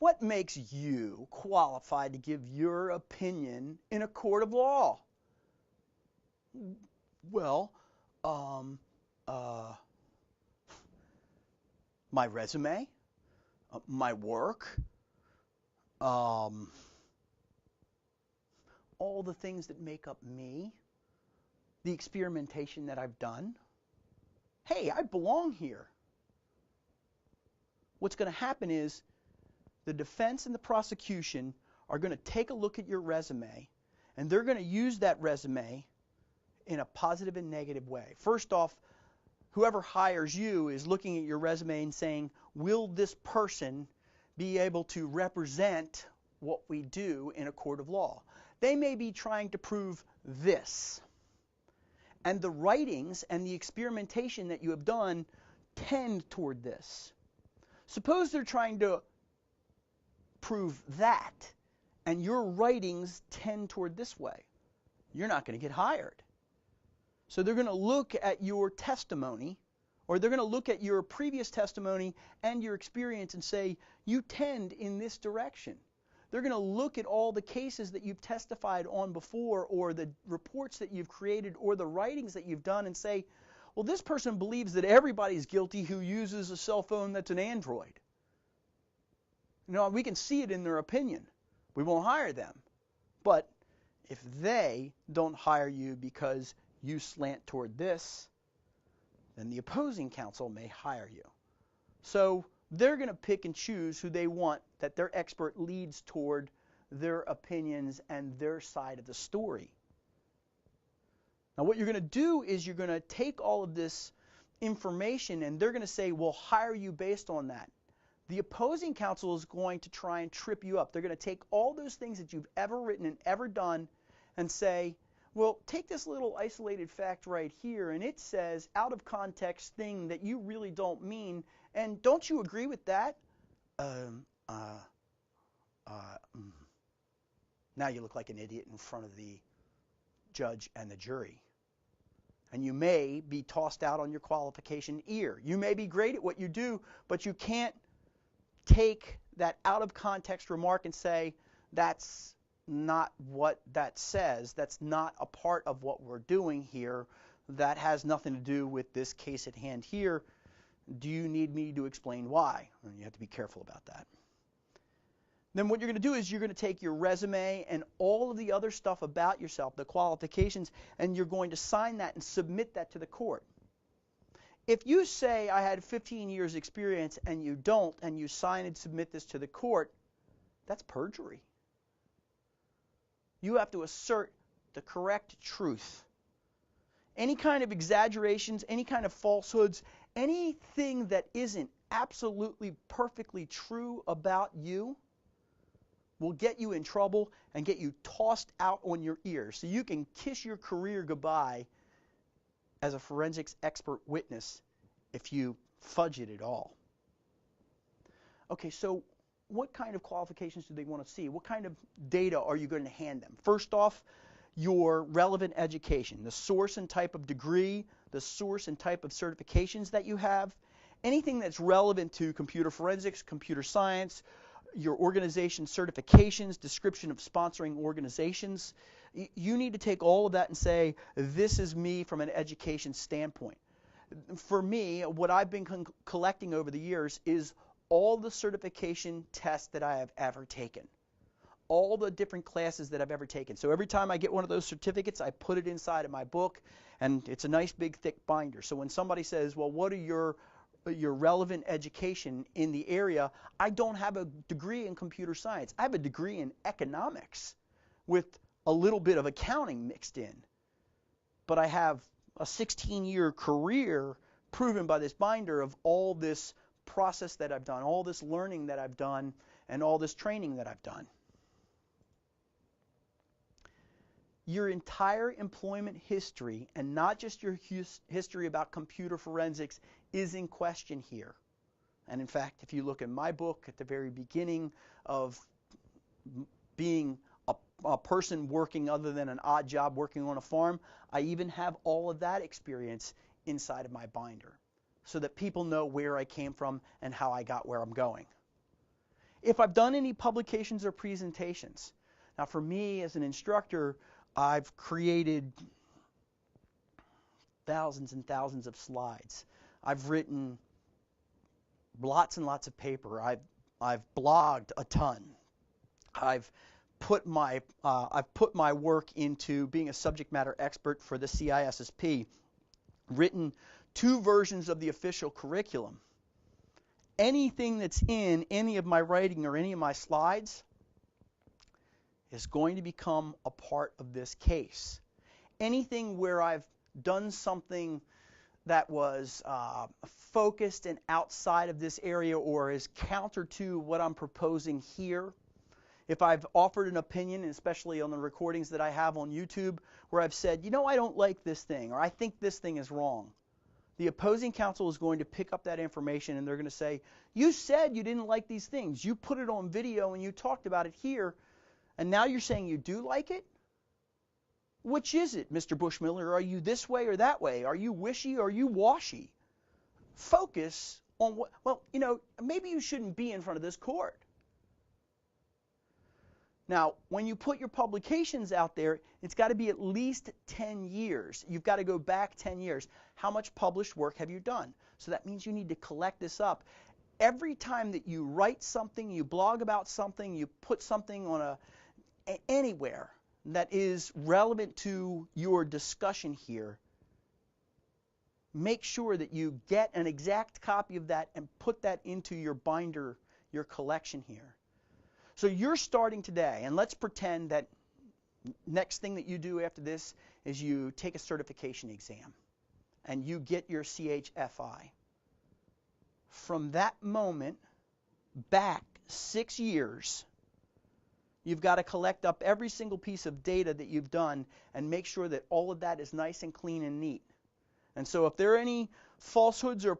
What makes you qualified to give your opinion in a court of law? Well, um, uh, my resume, my work, um, all the things that make up me, the experimentation that I've done. Hey, I belong here. What's going to happen is the defense and the prosecution are going to take a look at your resume, and they're going to use that resume in a positive and negative way. First off, whoever hires you is looking at your resume and saying, will this person be able to represent what we do in a court of law? They may be trying to prove this. And the writings and the experimentation that you have done tend toward this. Suppose they're trying to prove that, and your writings tend toward this way. You're not going to get hired. So they're going to look at your testimony, or they're going to look at your previous testimony and your experience and say, you tend in this direction. They're going to look at all the cases that you've testified on before, or the reports that you've created, or the writings that you've done, and say, well, this person believes that everybody's guilty who uses a cell phone that's an Android. You know, we can see it in their opinion. We won't hire them. But if they don't hire you because you slant toward this, then the opposing counsel may hire you. So they're going to pick and choose who they want, that their expert leads toward their opinions and their side of the story. Now what you're going to do is you're going to take all of this information, and they're going to say, we'll hire you based on that. The opposing counsel is going to try and trip you up. They're going to take all those things that you've ever written and ever done and say, well, take this little isolated fact right here, and it says out of context thing that you really don't mean, and don't you agree with that? Now you look like an idiot in front of the judge and the jury. And you may be tossed out on your qualification ear. You may be great at what you do, but you can't take that out of context remark and say, that's not what that says. That's not a part of what we're doing here. That has nothing to do with this case at hand here. Do you need me to explain why? And you have to be careful about that. Then what you're going to do is you're going to take your resume and all of the other stuff about yourself, the qualifications, and you're going to sign that and submit that to the court. If you say I had 15 years experience and you don't, and you sign and submit this to the court, that's perjury. You have to assert the correct truth. Any kind of exaggerations, any kind of falsehoods, anything that isn't absolutely perfectly true about you will get you in trouble and get you tossed out on your ear. So you can kiss your career goodbye as a forensics expert witness if you fudge it at all. Okay, so what kind of qualifications do they want to see? What kind of data are you going to hand them? First off, your relevant education, the source and type of degree, the source and type of certifications that you have, anything that's relevant to computer forensics, computer science, your organization certifications, description of sponsoring organizations. You need to take all of that and say, this is me from an education standpoint. For me, what I've been collecting over the years is all the certification tests that I have ever taken, all the different classes that I've ever taken. So every time I get one of those certificates, I put it inside of my book, and it's a nice big thick binder. So when somebody says, well, what are your relevant education in the area, I don't have a degree in computer science. I have a degree in economics with a little bit of accounting mixed in. But I have a 16-year career proven by this binder of all this process that I've done, all this learning that I've done, and all this training that I've done. Your entire employment history, and not just your history about computer forensics, is in question here. And in fact, if you look at my book at the very beginning of being a person working other than an odd job working on a farm, I even have all of that experience inside of my binder so that people know where I came from and how I got where I'm going. If I've done any publications or presentations. Now for me as an instructor, I've created thousands and thousands of slides. I've written lots and lots of paper. I've blogged a ton. I've put my work into being a subject matter expert for the CISSP, written 2 versions of the official curriculum. Anything that's in any of my writing or any of my slides is going to become a part of this case. Anything where I've done something that was focused and outside of this area or is counter to what I'm proposing here, if I've offered an opinion, especially on the recordings that I have on YouTube, where I've said, you know, I don't like this thing, or I think this thing is wrong, the opposing counsel is going to pick up that information and they're going to say, you said you didn't like these things. You put it on video and you talked about it here, and now you're saying you do like it? Which is it, Mr. Bushmiller? Are you this way or that way? Are you wishy or are you washy? Focus on what, well, you know, maybe you shouldn't be in front of this court. Now, when you put your publications out there, it's got to be at least 10 years. You've got to go back 10 years. How much published work have you done? So that means you need to collect this up. Every time that you write something, you blog about something, you put something on anywhere that is relevant to your discussion here, make sure that you get an exact copy of that and put that into your binder, your collection here. So you're starting today, and let's pretend that next thing that you do after this is you take a certification exam and you get your CHFI. From that moment back 6 years, you've got to collect up every single piece of data that you've done and make sure that all of that is nice and clean and neat. And so if there are any falsehoods or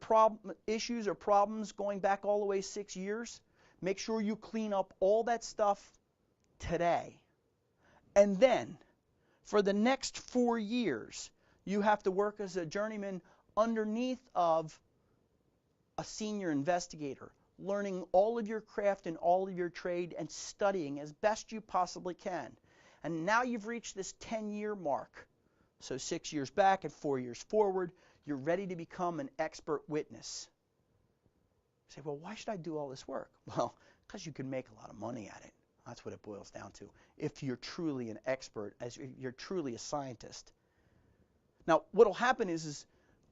issues or problems going back all the way 6 years, make sure you clean up all that stuff today. And then, for the next 4 years, you have to work as a journeyman underneath of a senior investigator, learning all of your craft and all of your trade and studying as best you possibly can. And now you've reached this 10-year mark. So 6 years back and 4 years forward, you're ready to become an expert witness. You say, well, why should I do all this work? Well, because you can make a lot of money at it. That's what it boils down to. If you're truly an expert, as you're truly a scientist. Now, what will happen is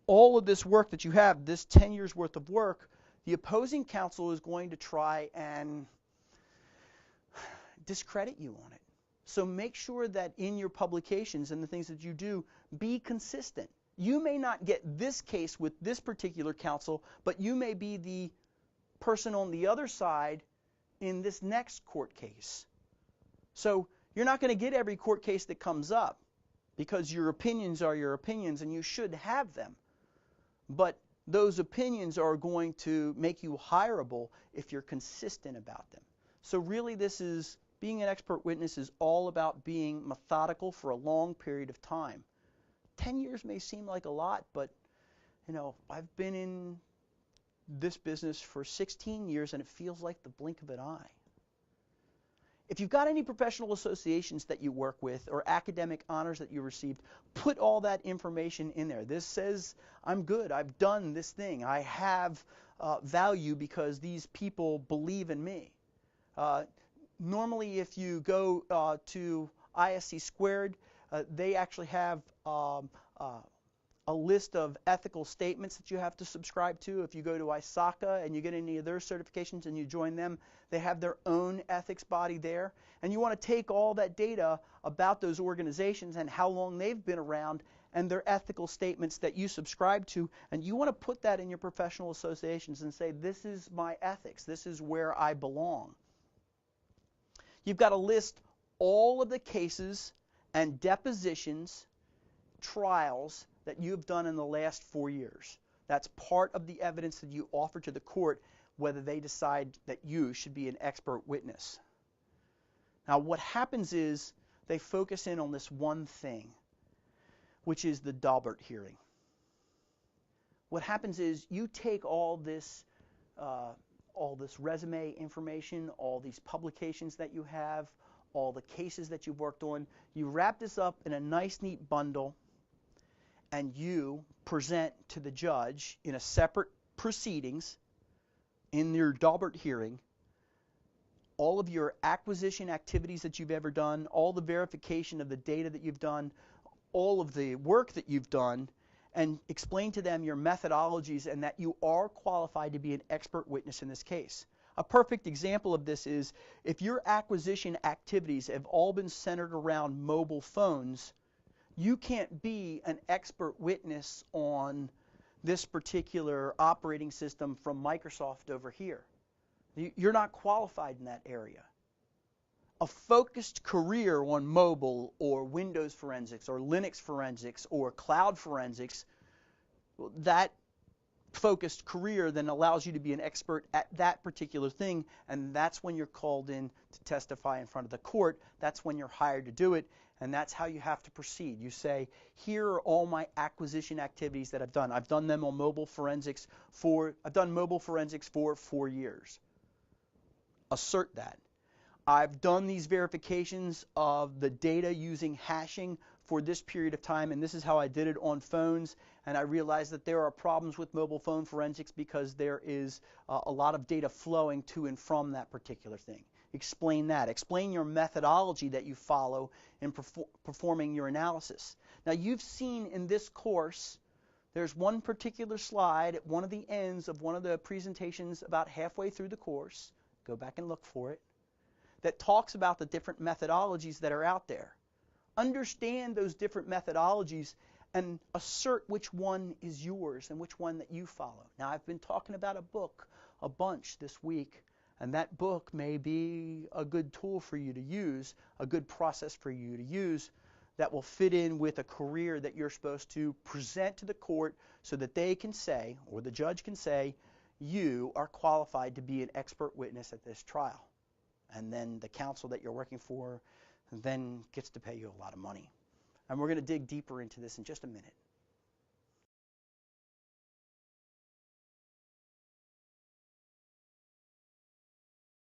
all of this work that you have, this 10 years worth of work, the opposing counsel is going to try and discredit you on it. So make sure that in your publications and the things that you do, be consistent. You may not get this case with this particular counsel, but you may be the person on the other side in this next court case. So you're not going to get every court case that comes up because your opinions are your opinions and you should have them. But those opinions are going to make you hireable if you're consistent about them. So really being an expert witness is all about being methodical for a long period of time. 10 years may seem like a lot, but you know, I've been in this business for 16 years and it feels like the blink of an eye. If you've got any professional associations that you work with or academic honors that you received, put all that information in there. This says, I'm good, I've done this thing, I have value because these people believe in me. Normally if you go to ISC Squared, they actually have a list of ethical statements that you have to subscribe to. If you go to ISACA and you get any of their certifications and you join them, they have their own ethics body there. And you want to take all that data about those organizations and how long they've been around and their ethical statements that you subscribe to, and you want to put that in your professional associations and say, this is my ethics, this is where I belong. You've got to list all of the cases and depositions, trials that you've done in the last 4 years. That's part of the evidence that you offer to the court whether they decide that you should be an expert witness. Now what happens is they focus in on this one thing, which is the Daubert hearing. What happens is you take all this all this resume information, all these publications that you have, all the cases that you've worked on. You wrap this up in a nice, neat bundle, and you present to the judge in a separate proceedings in your Daubert hearing all of your acquisition activities that you've ever done, all the verification of the data that you've done, all of the work that you've done, and explain to them your methodologies and that you are qualified to be an expert witness in this case. A perfect example of this is if your acquisition activities have all been centered around mobile phones, you can't be an expert witness on this particular operating system from Microsoft over here. You're not qualified in that area. A focused career on mobile or Windows forensics or Linux forensics or cloud forensics, that focused career then allows you to be an expert at that particular thing, and that's when you're called in to testify in front of the court. That's when you're hired to do it, and that's how you have to proceed. You say, here are all my acquisition activities that I've done. I've done them on mobile forensics I've done mobile forensics for 4 years. Assert that. I've done these verifications of the data using hashing for this period of time, and this is how I did it on phones, and I realized that there are problems with mobile phone forensics because there is a lot of data flowing to and from that particular thing. Explain that. Explain your methodology that you follow in performing your analysis. Now, you've seen in this course, there's one particular slide at one of the ends of one of the presentations about halfway through the course. Go back and look for it. That talks about the different methodologies that are out there. Understand those different methodologies and assert which one is yours and which one that you follow. Now, I've been talking about a book a bunch this week, and that book may be a good tool for you to use, a good process for you to use that will fit in with a career that you're supposed to present to the court so that they can say, or the judge can say, you are qualified to be an expert witness at this trial. And then the counsel that you're working for then gets to pay you a lot of money. And we're going to dig deeper into this in just a minute.